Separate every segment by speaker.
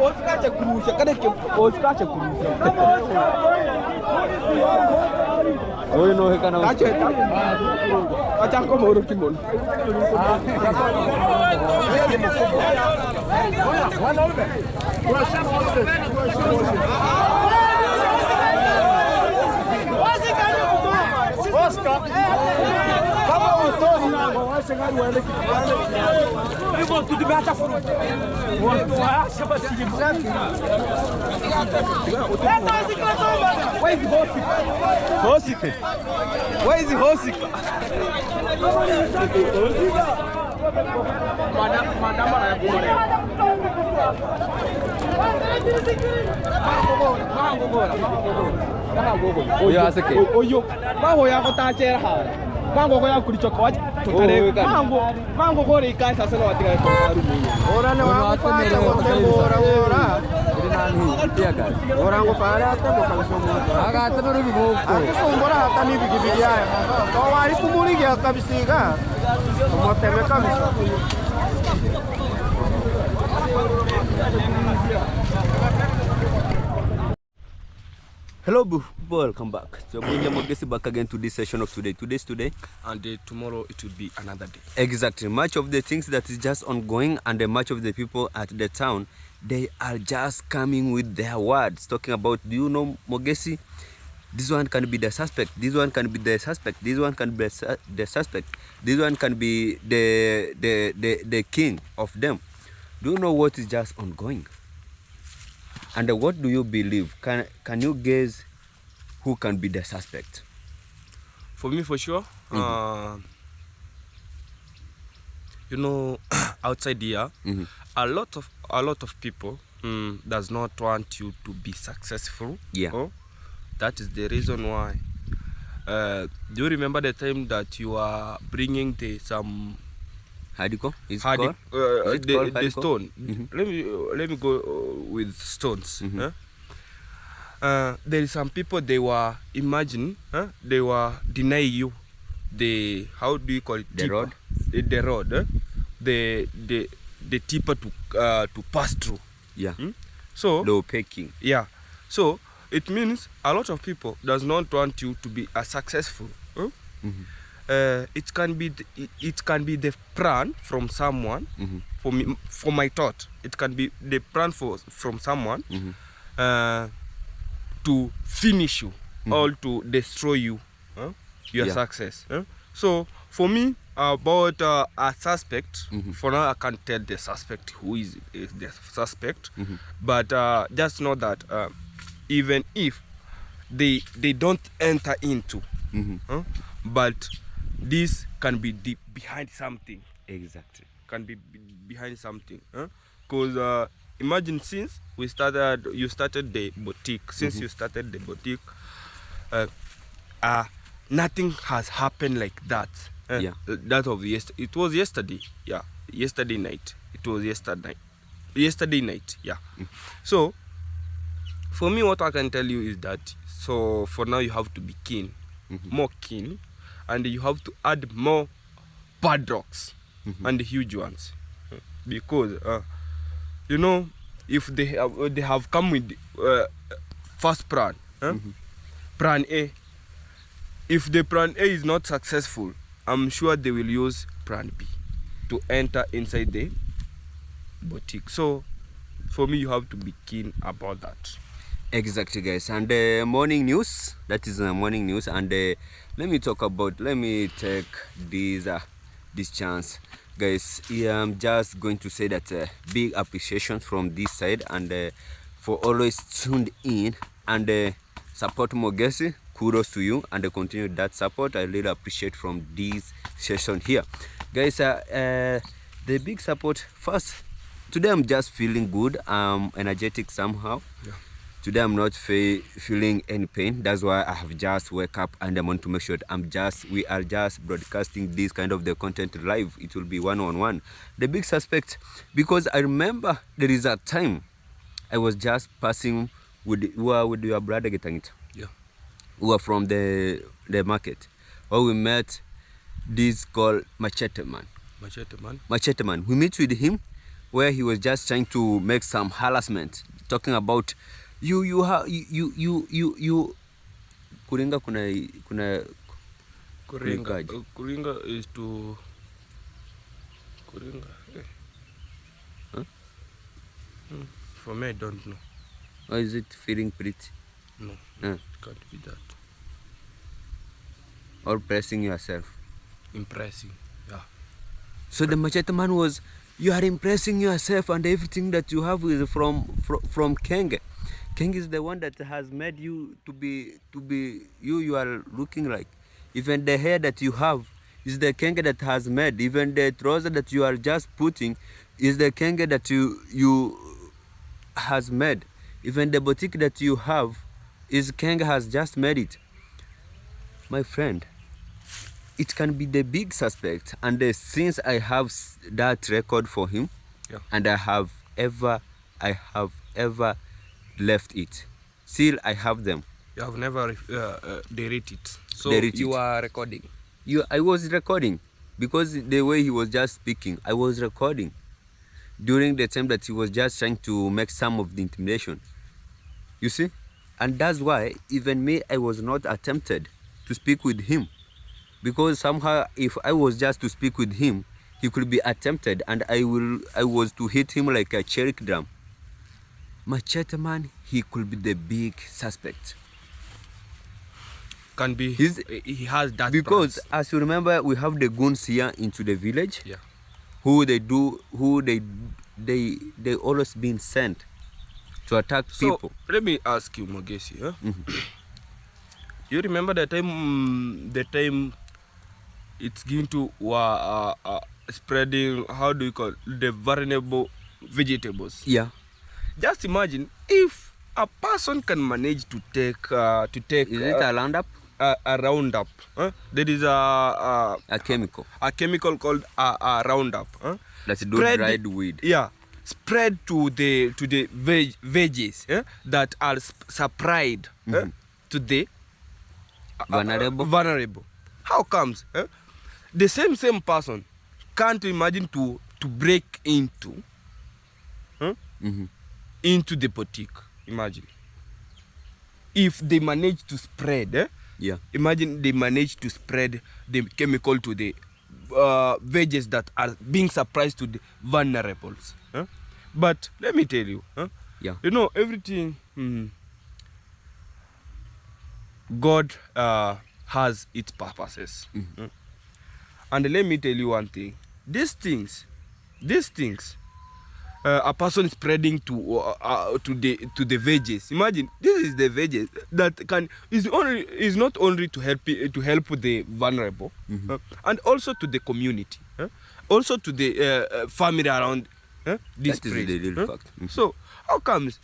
Speaker 1: Oscar kurusha kade ke Oscar kurusha. Oyo no hekana. Acha ko moro kimon. Oscar. Kama utosi nango washangari wale kitanda. Hivyo tudimeacha furuti. Waacha basi mzaki. Where is Hosika? Where is Hosika? Madam Oyo, mango ya kutachera hara. Mango ya kulichokoaje tutare. Mango gore ikai sasa na watika kwa rumu. Ora na wangu fara ora. Iya guys. Orang ko fara ate mo kalsomo. Aga ate no rubi mo. Aga sombora hata ni bigi ya. To wari kumuli ya kabisiga. Mo teme kabisa. Hello people, welcome back. So mogesi back again to this session of today. Today's today
Speaker 2: and tomorrow it will be another day.
Speaker 1: Exactly. Much of the things that is just ongoing and much of the people at the town, they are just coming with their words talking about, do you know mogesi? This one can be the suspect. This one can be the suspect. This one can be the suspect. This one can be the king of them. Do you know what is just ongoing? And what do you believe? Can you guess who can be the suspect?
Speaker 2: For me, for sure. You know, outside here, a lot of people does not want you to be successful.
Speaker 1: Yeah.
Speaker 2: That is the reason why. Do you remember the time that you are bringing some
Speaker 1: Hadiko?
Speaker 2: The stone. Let me go with stones. There is some people, they were they were denying you the, how do you call it?
Speaker 1: The road.
Speaker 2: The road. The tipper to pass through.
Speaker 1: Yeah.
Speaker 2: So
Speaker 1: low packing.
Speaker 2: Yeah. So it means a lot of people does not want you to be as successful. It can be the plan from someone. For me, for my thought, it can be the plan from someone to finish you or to destroy you, your success. So for me, about a suspect, for now I can't tell the suspect who is the suspect, but just know that even if they don't enter into, but this can be deep behind something.
Speaker 1: Exactly.
Speaker 2: Can be behind something. Because imagine, since you started the boutique, nothing has happened like that. That of yesterday. It was yesterday. Yeah. Yesterday night. It was yesterday night. Yeah. So for me, what I can tell you is that, so for now you have to be keen, more keen, and you have to add more padlocks and huge ones, because you know, if they have come with first plan, plan A. If the plan A is not successful, I'm sure they will use plan B to enter inside the boutique. So for me, you have to be keen about that.
Speaker 1: Exactly, guys. And morning news, that is morning news. And let me take this chance, guys. I'm just going to say that big appreciation from this side, and for always tuned in and support mogesi. Kudos to you, and continue that support. I really appreciate from this session here, guys. The big support first. Today I'm just feeling good. I'm energetic somehow. Today I'm not feeling any pain. That's why I have just wake up, and I want to make sure that we are just broadcasting this kind of the content live. It will be one-on-one. The big suspect, because I remember there is a time I was just passing with your brother getting it.
Speaker 2: Yeah.
Speaker 1: We were from the market, where we met this called Machete Man.
Speaker 2: Machete Man.
Speaker 1: Machete Man. We meet with him. where he was just trying to make some harassment, talking about you kuringa kuna
Speaker 2: kuringa is to kuringa.
Speaker 1: Huh?
Speaker 2: For me, I don't know.
Speaker 1: Or is it feeling pretty?
Speaker 2: No, it can't be that.
Speaker 1: Or pressing yourself?
Speaker 2: Impressing, yeah.
Speaker 1: So the machete man was, you are impressing yourself, and everything that you have is from Kenge. Kenge is the one that has made you to be you are looking like. Even the hair that you have is the Kenge that has made. Even the trouser that you are just putting is the Kenge that you has made. Even the boutique that you have is Kenge has just made it. My friend, it can be the big suspect, and since I have that record for him,
Speaker 2: yeah,
Speaker 1: and I have ever left it, still I have them.
Speaker 2: You have never delete it, so
Speaker 1: you
Speaker 2: are recording.
Speaker 1: I was recording, because the way he was just speaking, I was recording during the time that he was just trying to make some of the intimidation, you see. And that's why even me, I was not attempted to speak with him, because somehow if I was just to speak with him, he could be attempted, and I was to hit him like a cherry drum. Machete man, he could be the big suspect.
Speaker 2: Can be. He has that,
Speaker 1: because as you remember, we have the goons here into the village,
Speaker 2: yeah,
Speaker 1: who they always been sent to attack people.
Speaker 2: Let me ask you, Mogesi, huh? You remember the time it's going to spreading, how do you call it, the vulnerable vegetables?
Speaker 1: Yeah.
Speaker 2: Just imagine if a person can manage to take
Speaker 1: is it a roundup?
Speaker 2: A roundup. There is a
Speaker 1: chemical.
Speaker 2: A chemical called a roundup.
Speaker 1: That's dried weed.
Speaker 2: Yeah. Spread to the veggies that are supplied to the vulnerable. How comes the same person can't imagine to break into into the boutique? Imagine if they manage to spread.
Speaker 1: Yeah.
Speaker 2: Imagine they manage to spread the chemical to the veggies that are being supplied to the vulnerables. But let me tell you,
Speaker 1: yeah,
Speaker 2: you know, everything. God has its purposes. And let me tell you one thing. These things, a person spreading to the veggies. Imagine this is the veggies that is not only to help the vulnerable, and also to the community, also to the family around this
Speaker 1: that
Speaker 2: place.
Speaker 1: Is the real fact.
Speaker 2: So how comes?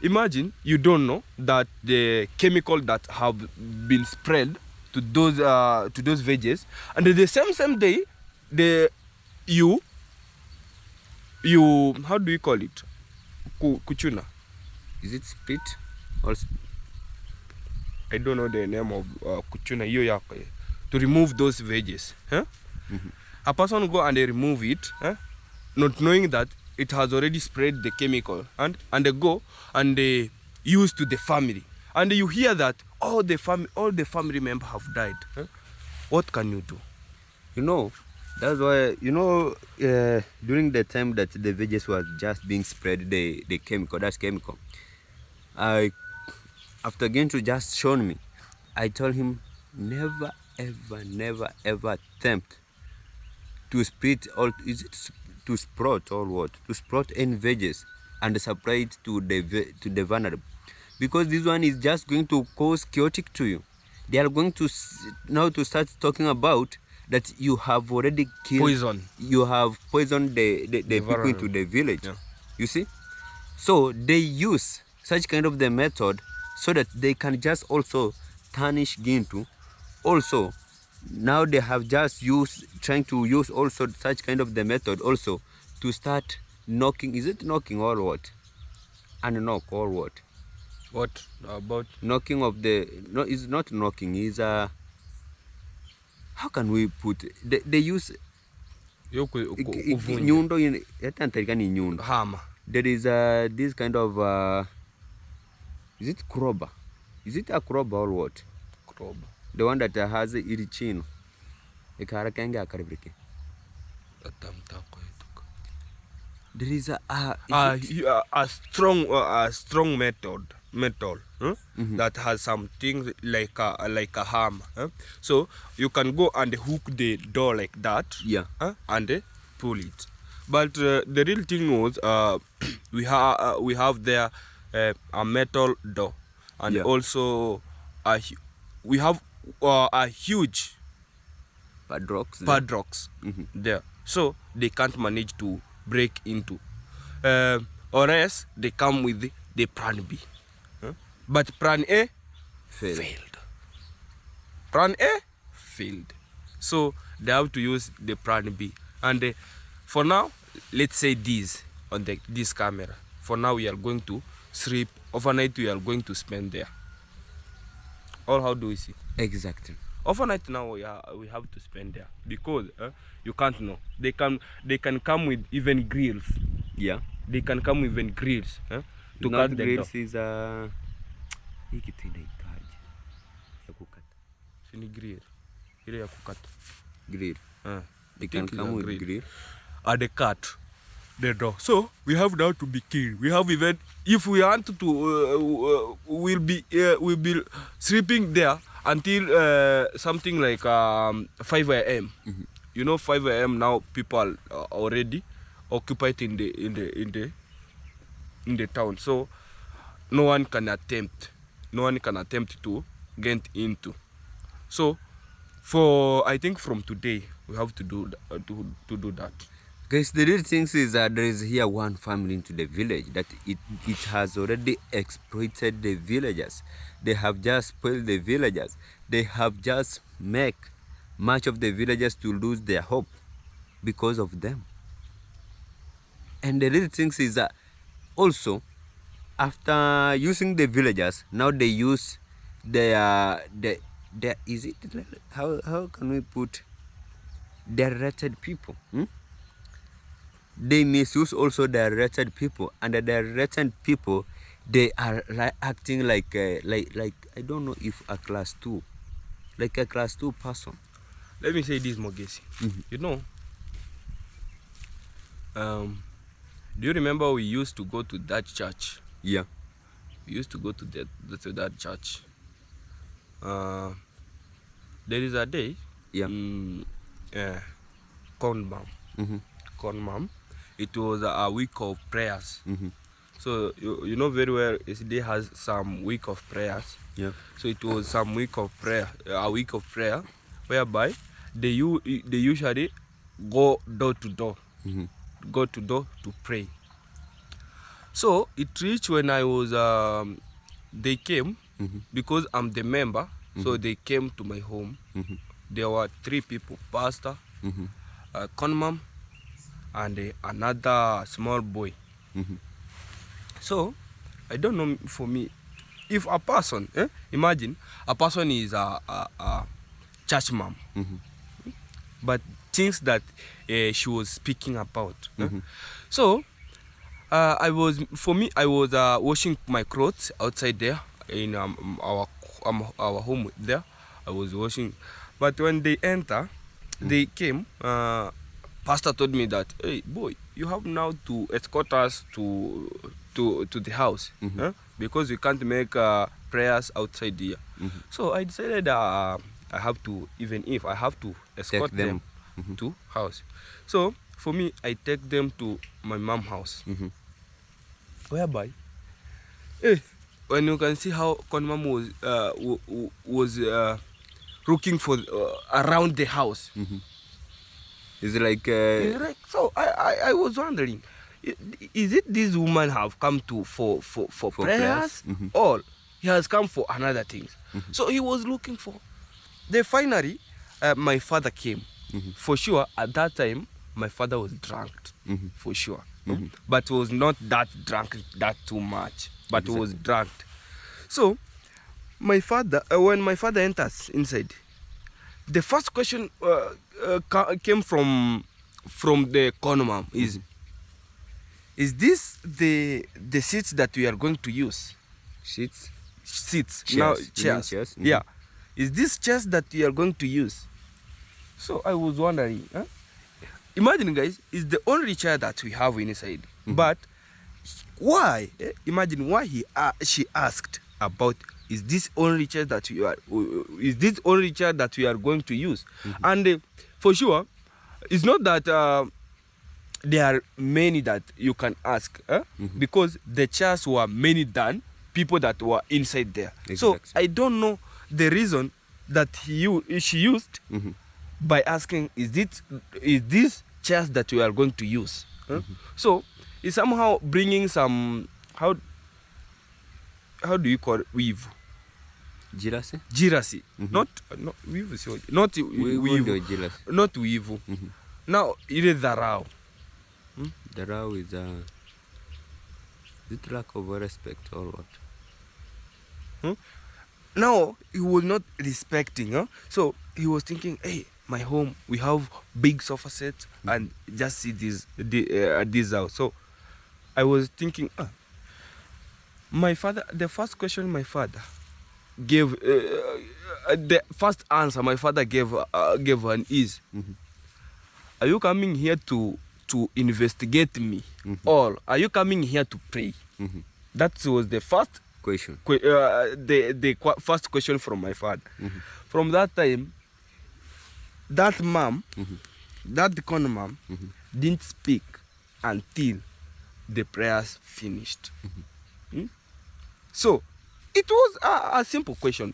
Speaker 2: Imagine you don't know that the chemical that have been spread to those veggies, and the same day, you how do you call it? Kuchuna.
Speaker 1: Is it spit? Also,
Speaker 2: I don't know the name of kuchuna. To remove those veggies. A person go and they remove it, not knowing that it has already spread the chemical, and they go and they use to the family, and you hear that all the family members have died. What can you do?
Speaker 1: You know, that's why, you know, during the time that the veggies were just being spread, the chemical, after going to just shown me, I told him never ever attempt to split or to sprout or what? To sprout any veggies and supply it to the vulnerable, because this one is just going to cause chaotic to you. They are going to now to start talking about that you have already killed. You have poisoned the people into the village. Yeah. You see, so they use such kind of the method so that they can just also tarnish Gintu. Also, now they have just trying to use also such kind of the method also to start knocking. Is it knocking or what? And knock or what?
Speaker 2: What about
Speaker 1: knocking of the? No, it's not knocking. Is how can we put? They use Nyundo ni nyundo.
Speaker 2: Hammer.
Speaker 1: There is this kind of is it crowbar? Is it a crowbar or what?
Speaker 2: Crowbar.
Speaker 1: The one that has irichino. Ikara kenge akaribike. There is
Speaker 2: a strong metal that has some things like a hammer. So you can go and hook the door like that, and pull it. But the real thing was we have there a metal door, and also we have a huge padlocks there, so they can't manage to break into, or else they come with the plan B, but plan A failed. Plan A failed, so they have to use the plan B. And for now, let's say this on this camera. For now, we are going to sleep overnight. We are going to spend there. Or how do we see?
Speaker 1: Exactly.
Speaker 2: Overnight now we have to spend there because you can't know. They can come with even grills.
Speaker 1: Yeah.
Speaker 2: They can come with even grills to
Speaker 1: not
Speaker 2: cut the
Speaker 1: grills
Speaker 2: door.
Speaker 1: Is hii kitu inaitwaje ya kukata?
Speaker 2: Ni grill. Ile ya kukata.
Speaker 1: Grill. They can come with grill.
Speaker 2: And they cut the door. So we have now to be keen. We have even, if we want to we'll be sleeping there until something like 5 a.m. You know, 5 a.m. now people are already occupied in the town, so no one can attempt to get into. So I think from today we have to do that.
Speaker 1: Guys, the real thing is that there is here one family into the village that it has already exploited the villagers. They have just spoiled the villagers. They have just make much of the villagers to lose their hope because of them. And the real thing is that also after using the villagers, now they use their is it how can we put their wretched people? They misuse also the wretched people, and the wretched people, they are acting like I don't know if a class 2, like a class 2 person.
Speaker 2: Let me say this, Mogesi. You know, do you remember we used to go to that church?
Speaker 1: Yeah.
Speaker 2: We used to go to that church. There is a day.
Speaker 1: Yeah.
Speaker 2: Corn mom. It was a week of prayers. So you know very well, SD has some week of prayers.
Speaker 1: Yeah.
Speaker 2: So it was some week of prayer, a week of prayer, whereby they usually go door to door, to pray. So it reached when I was, they came, because I'm the member, so they came to my home. There were 3 people, pastor, conmam, and another small boy. So I don't know, for me, if a person, imagine a person is a church mom, but things that she was speaking about. So I was washing my clothes outside there in our home there. I was washing, but when they enter, they came. Pastor told me that, hey boy, you have now to escort us to the house, because we can't make prayers outside here. So I decided I have to, even if I have to escort them to house. So for me, I take them to my mom's house, whereby, when you can see how Conmam was looking for around the house.
Speaker 1: It's like
Speaker 2: so I was wondering, is it this woman have come to for prayers, or he has come for another things? So he was looking for. Then finally, my father came. For sure, at that time, my father was drunk, for sure, but was not that drunk that too much, but was drunk. So my father, when my father enters inside, the first question came from from the corner mom is this the seats that we are going to use?
Speaker 1: Seats?
Speaker 2: Seats.
Speaker 1: Chairs.
Speaker 2: Now
Speaker 1: You mean
Speaker 2: chairs.
Speaker 1: chairs?
Speaker 2: Yeah. Is this chairs that we are going to use? So I was wondering, imagine guys, it's the only chair that we have inside. But why? Imagine why she asked about, is this only chair that we are going to use? And for sure, it's not that there are many that you can ask, because the chairs were many than people that were inside there. Exactly. So I don't know the reason that she used by asking, is this chairs that we are going to use? So it's somehow bringing some, how do you call it? Weave.
Speaker 1: Jealousy?
Speaker 2: Jealousy. Not weave. Not weave. Not weave. Now it is dharau.
Speaker 1: Dharau is it lack of respect or what?
Speaker 2: Now he was not respecting, so he was thinking, hey, my home, we have big sofa sets and just see this house. So I was thinking, my father, the first question my father gave, the first answer my father gave one is, are you coming here to investigate me, or are you coming here to pray? That was the first
Speaker 1: question.
Speaker 2: The first question from my father. From that time, that mom, that corner mom, didn't speak until the prayers finished. So it was a simple question: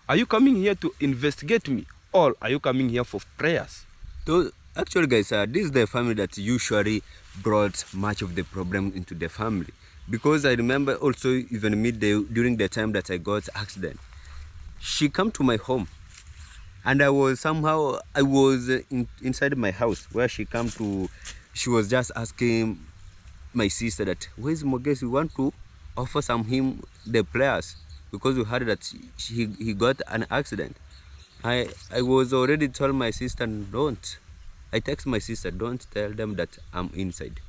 Speaker 2: are you coming here to investigate me, or are you coming here for prayers?
Speaker 1: So actually, guys, this is the family that usually brought much of the problem into the family, because I remember also even me during the time that I got accident, she come to my home, and I was inside my house where she come to. She was just asking my sister that, where's Mogesi? We want to offer him the prayers because we heard that he got an accident. I was already told my sister, don't. I text my sister, don't tell them that I'm inside.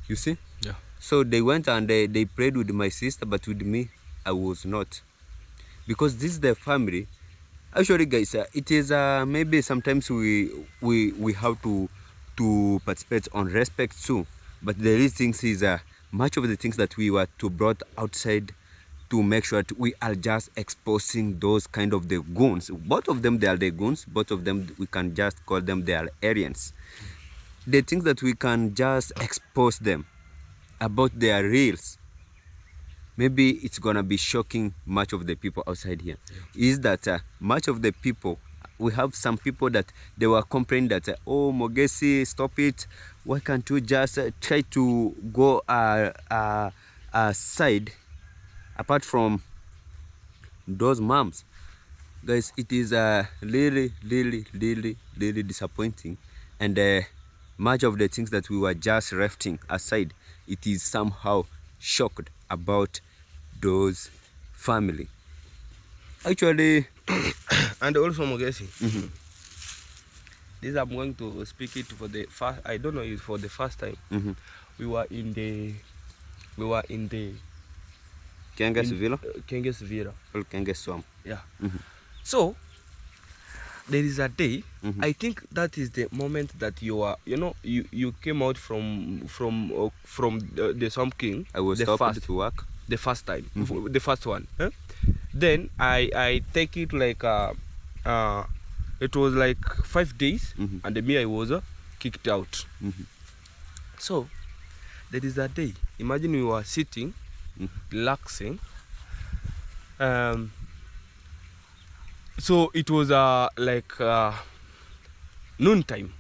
Speaker 1: You see?
Speaker 2: Yeah.
Speaker 1: So they went and they prayed with my sister, but with me, I was not. Because this is the family. Actually, guys, it is maybe sometimes we have to participate on respect too. But the real things is much of the things that we were to brought outside to make sure that we are just exposing those kind of the goons. Both of them, they are the goons. Both of them, we can just call them, they are Aryans. The things that we can just expose them about their reals, maybe it's gonna be shocking much of the people outside here. Is that much of the people, we have some people that they were complaining that, oh, Mogesi, stop it. Why can't you just try to go side apart from those moms? Guys, it is really disappointing, and much of the things that we were just lifting aside, it is somehow shocked about those family. Actually,
Speaker 2: and also Mogesi, this I'm going to speak it for the first. I don't know it for the first time. We were in the
Speaker 1: Kenges Villa?
Speaker 2: Kenges Villa.
Speaker 1: Or Kenges Swamp.
Speaker 2: Yeah. So there is a day, I think that is the moment that you are, you came out from the Swamp King.
Speaker 1: I was stopped to work.
Speaker 2: The first time, the first one. Then I take it like it was like 5 days, and me I was kicked out. So there is a day. Imagine we were sitting, relaxing. So it was like noon time,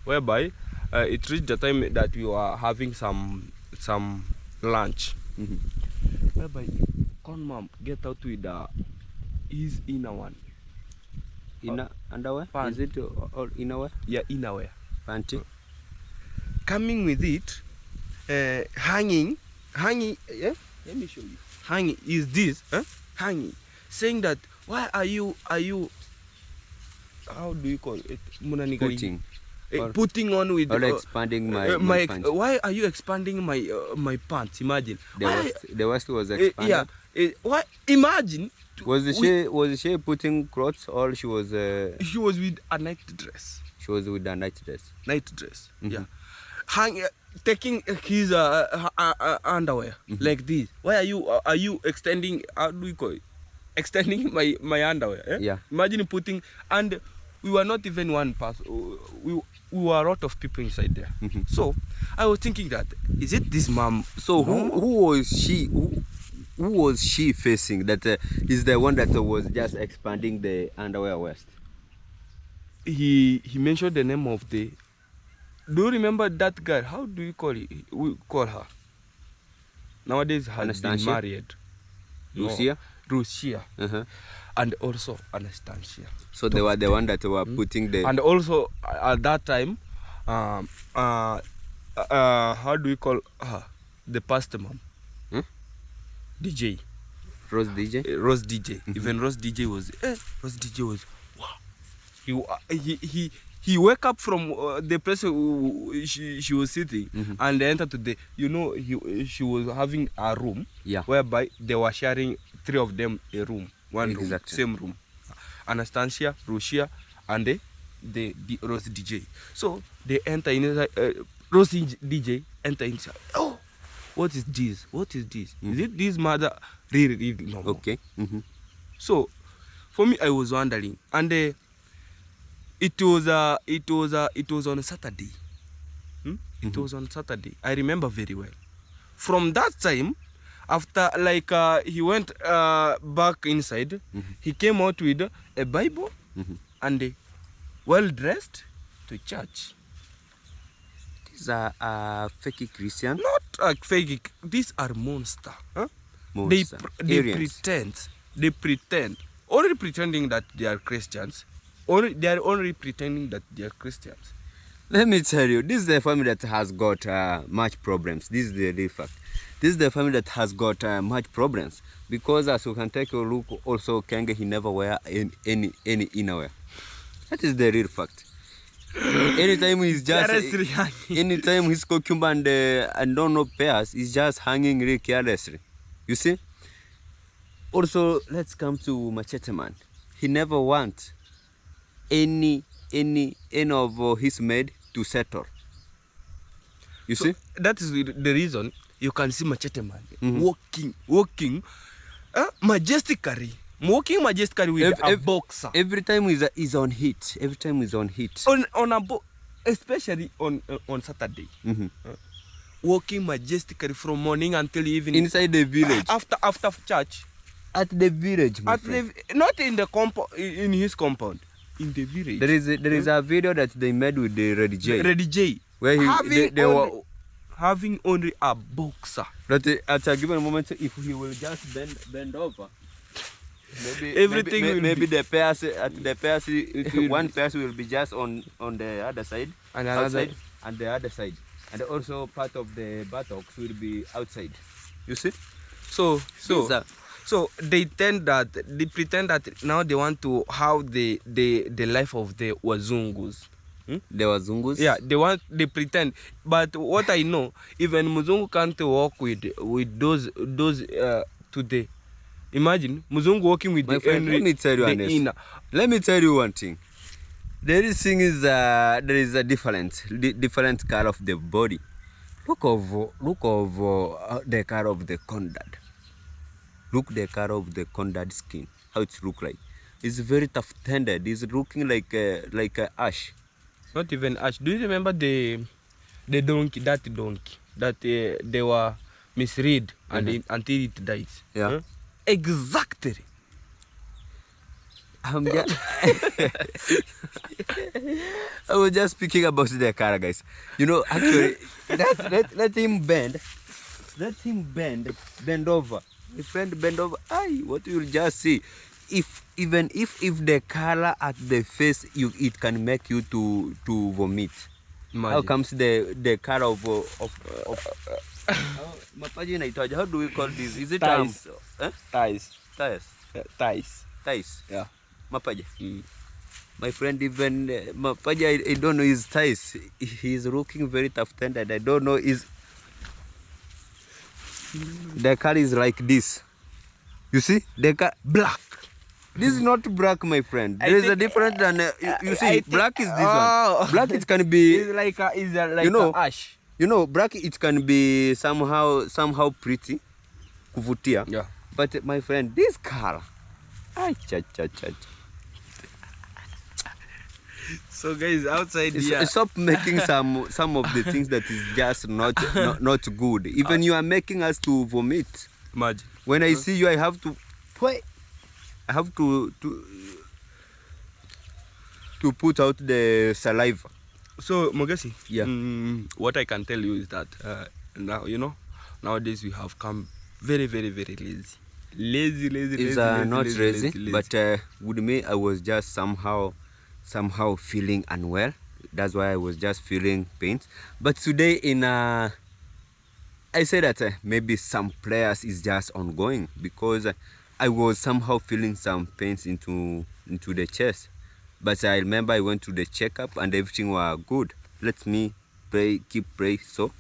Speaker 2: whereby it reached the time that we were having some lunch. Whereby con mom get out with his inner one.
Speaker 1: Inner underwear? Is it or innerwear?
Speaker 2: Yeah, innerwear.
Speaker 1: Panty.
Speaker 2: Coming with it, hanging. Yeah, let me show you. Hanging is this, hanging, saying that, why are you? How do you call it? putting on with
Speaker 1: or expanding my pants.
Speaker 2: Why are you expanding my pants? Imagine
Speaker 1: The waist was expanded.
Speaker 2: Why? Imagine.
Speaker 1: Was she putting clothes, or she was
Speaker 2: with a night dress?
Speaker 1: She was with a night dress.
Speaker 2: Yeah. Taking his underwear like this. Why are you extending? How do we call it? Extending my underwear. Eh?
Speaker 1: Yeah.
Speaker 2: Imagine putting, and we were not even one person. We were a lot of people inside there. So I was thinking that, is it this mom?
Speaker 1: So who was she? Who was she facing? That is the one that was just expanding the underwear waist.
Speaker 2: He mentioned the name of the. Do you remember that girl? How do we call it? We call her. Nowadays has been married.
Speaker 1: Lucia.
Speaker 2: Lucia. And also Anastasia.
Speaker 1: So they were the one that were putting the.
Speaker 2: And also at that time, how do we call her? The pastor mom. DJ.
Speaker 1: Rose DJ.
Speaker 2: Rose DJ. Even Rose DJ was. Rose DJ was. Wow. He woke up from the place she was sitting and entered to the, she was having a room whereby they were sharing 3 of them a room, one room, same room. Anastasia, Lucia, and the Rose DJ. So they enter inside. Rose DJ enter inside. Oh, what is this? What is this? Is it this mother really normal?
Speaker 1: Okay.
Speaker 2: So for me, I was wondering, and it was on a Saturday. It was on Saturday. I remember very well. From that time, after he went back inside, he came out with a Bible and well dressed to church.
Speaker 1: These are fake Christian.
Speaker 2: Not fake. These are monster.
Speaker 1: Monster.
Speaker 2: They pretend. Only pretending that they are Christians. They are only pretending that they are Christians.
Speaker 1: Let me tell you, this is the family that has got much problems. This is the real fact. This is the family that has got much problems, because as you can take a look, also Kenge, he never wear any innerwear. That is the real fact. Anytime he's just anytime his cucumber and don't know pairs, he's just hanging really carelessly. You see? Also, let's come to Machete Man. He never wants any of his maid to settle. You see?
Speaker 2: That is the reason you can see Machete Man walking majestically. Walking majestically with a boxer.
Speaker 1: Every time he's on heat. Every time he's on heat.
Speaker 2: On a especially on Saturday. Walking majestically from morning until evening.
Speaker 1: Inside the village.
Speaker 2: After church.
Speaker 1: At the village, my friend.
Speaker 2: Not in the compound, in his compound. In the village.
Speaker 1: There is a video that they made with the Red J.
Speaker 2: Red J.
Speaker 1: Where they were
Speaker 2: having only a boxer.
Speaker 1: That at a given moment, if he will just bend over, maybe the pairs at the pairs, one pair will be just on the other side, and outside, and the other side, and also part of the buttocks will be outside. You see?
Speaker 2: So they pretend that now they want to have the life of the Wazungus.
Speaker 1: The Wazungus?
Speaker 2: Yeah, they pretend. But what I know, even Muzungu can't walk with those today. Imagine Muzungu walking with the
Speaker 1: friend, let me tell you
Speaker 2: inner.
Speaker 1: Let me tell you one thing. There is a different color of the body. Look of the color of the condad. Look the color of the condad skin. How it look like. It's very tough tender. It's looking like a ash.
Speaker 2: Not even ash. Do you remember the donkey that they were misread until it died?
Speaker 1: Yeah.
Speaker 2: Huh? Exactly.
Speaker 1: I was just speaking about the car, guys. Actually, let him bend. Let him bend over. My friend, bend over. What you will just see. Even if the color at the face, it can make you to vomit. Imagine. How comes the color of how do we call this? Is it
Speaker 2: ties?
Speaker 1: Ties.
Speaker 2: Ties.
Speaker 1: Ties.
Speaker 2: Yeah.
Speaker 1: Mapaja. My friend, even Mapaja, I don't know his thighs. He's looking very tough-tended. I don't know his... The car is like this. You see? The car... Black. This is not black, my friend. There is a difference than... you see, black is this one. Black, it can be...
Speaker 2: It's like
Speaker 1: you know,
Speaker 2: ash.
Speaker 1: You know, black, it can be somehow pretty. Kuvutia.
Speaker 2: Yeah.
Speaker 1: But my friend, this car... Ay, cha.
Speaker 2: So guys, outside here,
Speaker 1: stop making some of the things that is just not good. Even you are making us to vomit.
Speaker 2: Imagine.
Speaker 1: When I see you, I have to put out the saliva.
Speaker 2: So Mogesi,
Speaker 1: yeah.
Speaker 2: What I can tell you is that now nowadays we have come very lazy. Lazy.
Speaker 1: Not lazy. But with me, I was just somehow feeling unwell. That's why I was just feeling pains. But today I say that maybe some players is just ongoing, because I was somehow feeling some pains into the chest. But I remember I went to the checkup and everything was good. Let me keep praying so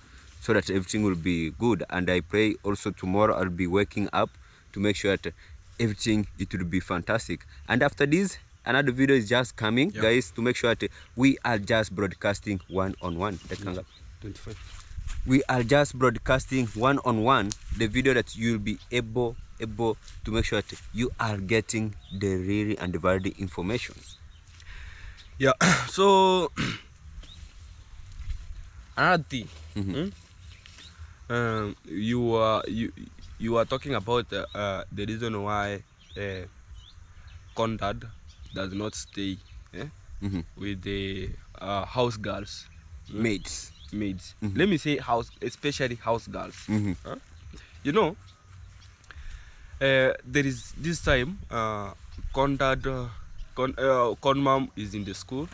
Speaker 1: that everything will be good. And I pray also tomorrow I'll be waking up to make sure that everything, it will be fantastic. And after this, another video is just coming, guys, to make sure that we are just broadcasting one-on-one.
Speaker 2: 25.
Speaker 1: We are just broadcasting one-on-one the video that you'll be able to make sure that you are getting the real and the valid information.
Speaker 2: Yeah. So another thing, you are talking about the reason why Conrad does not stay with the house girls,
Speaker 1: maids.
Speaker 2: Let me say especially house girls. You know, there is this time Conrad Conmam is in the school.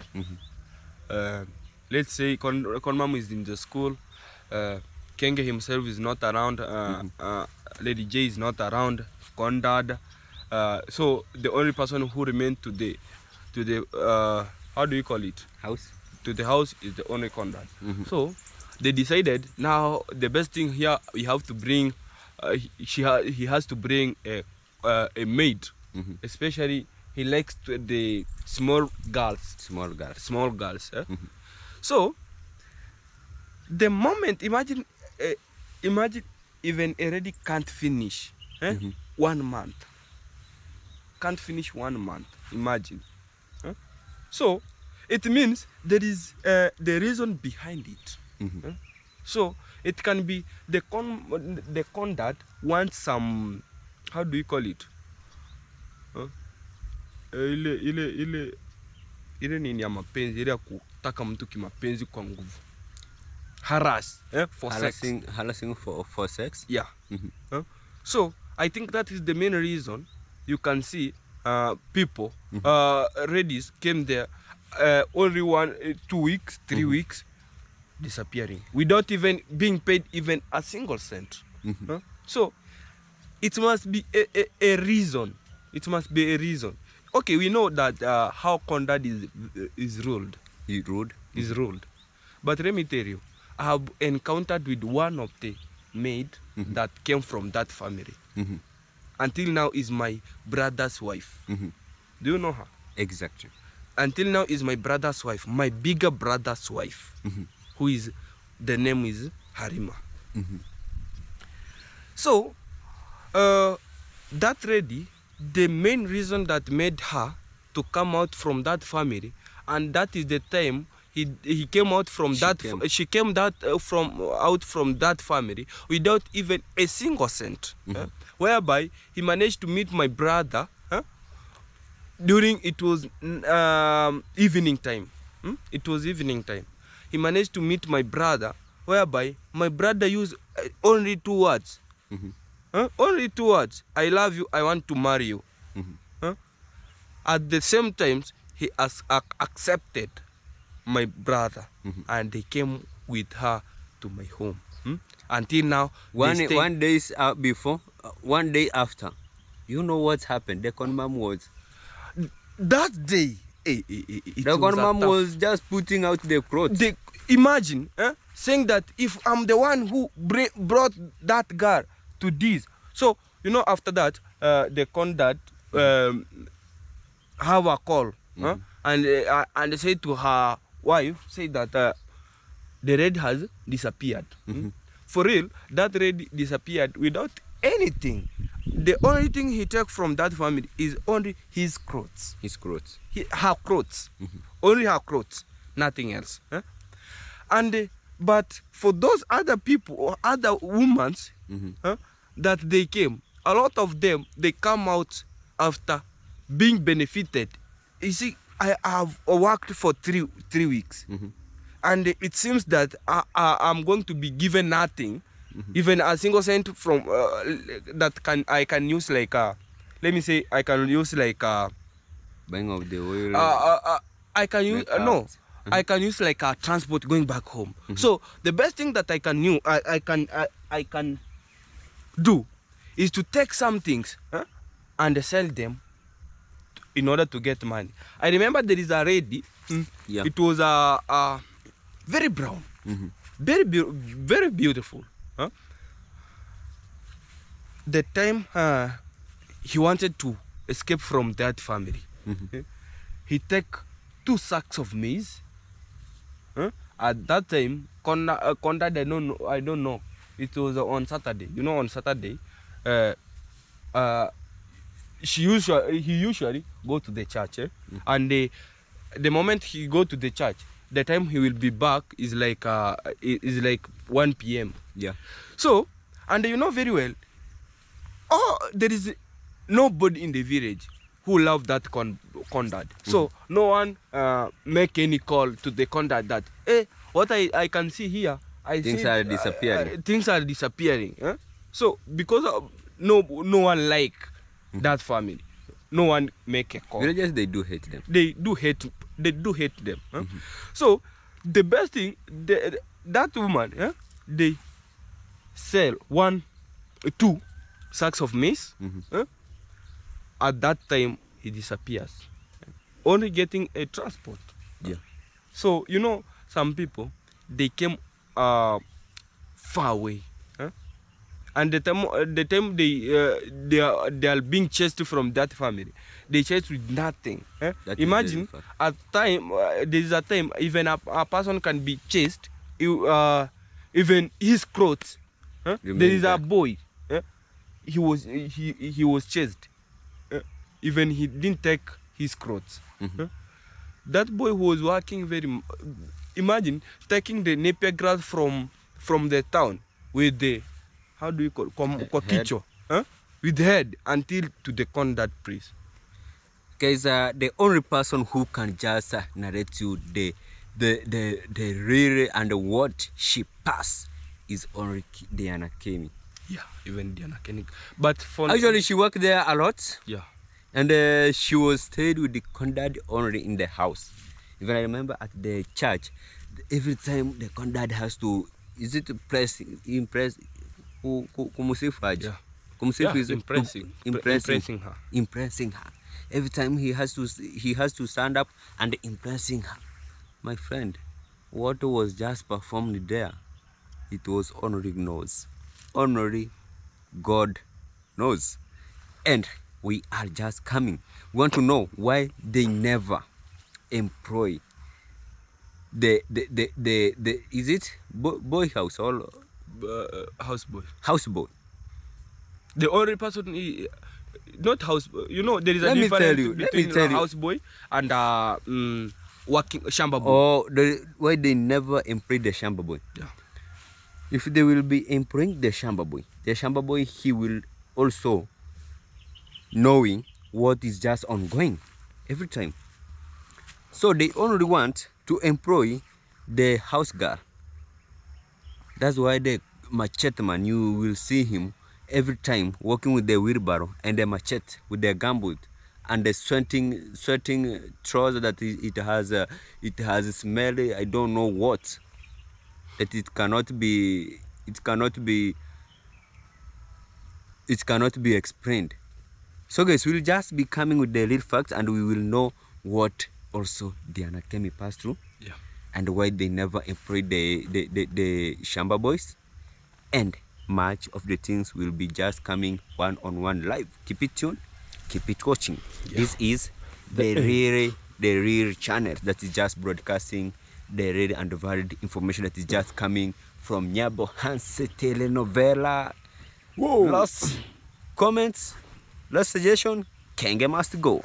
Speaker 2: Let's say Conmam is in the school. Kenge himself is not around. Lady J is not around. Conrad. So the only person who remained to the how do you call it?
Speaker 1: House.
Speaker 2: To the house is the only Conrad. So they decided now the best thing here we have to bring. He has to bring a maid, especially. He likes the small girls. So the moment, imagine even already can't finish 1 month. Can't finish 1 month. Imagine. So it means there is the reason behind it. So it can be the Conrad wants some, how do you call it? Ile nini ya mapenzi, ile ya kutaka mtu kimapenzi kwa nguvu.
Speaker 1: Harassing for sex.
Speaker 2: Yeah. So I think that is the main reason. You can see people ladies came there only 2 weeks, 3 weeks, disappearing without even being paid even a single cent. So it must be a reason. It must be a reason. Okay, we know that how Conrad is ruled. Is ruled. But let me tell you, I have encountered with one of the maid that came from that family. Until now is my brother's wife. Do you know her?
Speaker 1: Exactly.
Speaker 2: Until now is my brother's wife, my bigger brother's wife, who is, the name is Harima. So, that lady, the main reason that made her to come out from that family, and that is the time he came out from she came out from that family without even a single cent, whereby he managed to meet my brother during, it was evening time. It was evening time. He managed to meet my brother, whereby my brother used only 2 words. Only 2 words. I love you, I want to marry you. At the same time, he has accepted my brother, and they came with her to my home. Until now,
Speaker 1: one day before, 1 day after, you know what happened? The Conmam was
Speaker 2: that day.
Speaker 1: The gunman was just putting out the clothes.
Speaker 2: Imagine saying that if I'm the one who brought that girl to this. So, you know, after that, the conduct have a call and they say to her wife, say that the red has disappeared. For real, that red disappeared without anything. The only thing he took from that family is only his clothes.
Speaker 1: His clothes.
Speaker 2: Her clothes. Only her clothes. Nothing else. And but for those other people or other women that they came, a lot of them, they come out after being benefited. You see, I have worked for three weeks. And it seems that I'm going to be given nothing, even a single cent from that I can use like let me say I can use like
Speaker 1: buying of the oil.
Speaker 2: I can use no. I can use like a transport going back home. So the best thing that I can do is to take some things and sell them in order to get money. I remember there is a lady. It was very brown, very beautiful. The time he wanted to escape from that family, he took 2 sacks of maize. At that time, conduct, I don't know. It was on Saturday. You know, on Saturday, he usually go to the church, and the moment he go to the church, the time he will be back is like 1 p.m.
Speaker 1: Yeah.
Speaker 2: So, and you know very well, there is nobody in the village who love that conduct. So no one make any call to the conduct that, hey, what I can see here,
Speaker 1: things are disappearing.
Speaker 2: Things are disappearing. So because of, no one like that family, no one make a call.
Speaker 1: Villagers, they do hate them.
Speaker 2: They do hate them. So the best thing, that woman, they sell 2 sacks of maize. At that time, he disappears, only getting a transport.
Speaker 1: Yeah.
Speaker 2: So you know, some people, they came far away, and the time they are being chased from that family, they chased with nothing. Imagine at time there is a time even a person can be chased, even his clothes. There is a boy, he was chased, even he didn't take his clothes. That boy who was working imagine taking the napier grass from the town with the, how do you call kokicho, with the head until to the conduct priest.
Speaker 1: Guys, the only person who can just narrate you the really and what she passed is only Diana Kemi.
Speaker 2: Yeah, even Diana Kemi. But for
Speaker 1: actually, she worked there a lot.
Speaker 2: Yeah.
Speaker 1: And she was stayed with the conduct only in the house. Even I remember at the church, every time the conduct has to, is it impress impressing her. Every time he has to stand up and impressing her. My friend, what was just performed there, it was only knows. Only God knows. And we are just coming. We want to know why they never employ the is it boy house or
Speaker 2: houseboy?
Speaker 1: Houseboy.
Speaker 2: The only person not house. You know, there is a difference between a houseboy and working shamba boy.
Speaker 1: Oh, why they never employ the shamba boy?
Speaker 2: Yeah.
Speaker 1: If they will be employing the shamba boy, he will also knowing what is just ongoing every time. So they only want to employ the house girl. That's why the machete man, you will see him every time walking with the wheelbarrow and the machete with the gumboot and the sweating trouser that it has a smell, I don't know what, that it cannot be explained. So guys, we'll just be coming with the real facts and we will know what also Diana Kemi passed through,
Speaker 2: Yeah.
Speaker 1: and why they never employed the Shamba boys, and much of the things will be just coming one-on-one live. Keep it tuned, keep it watching.
Speaker 2: Yeah.
Speaker 1: This is the real channel that is just broadcasting the real and valid information that is just coming from Nyabo Hanse telenovela.
Speaker 2: Whoa.
Speaker 1: Last comments, last suggestion, Kenge must go.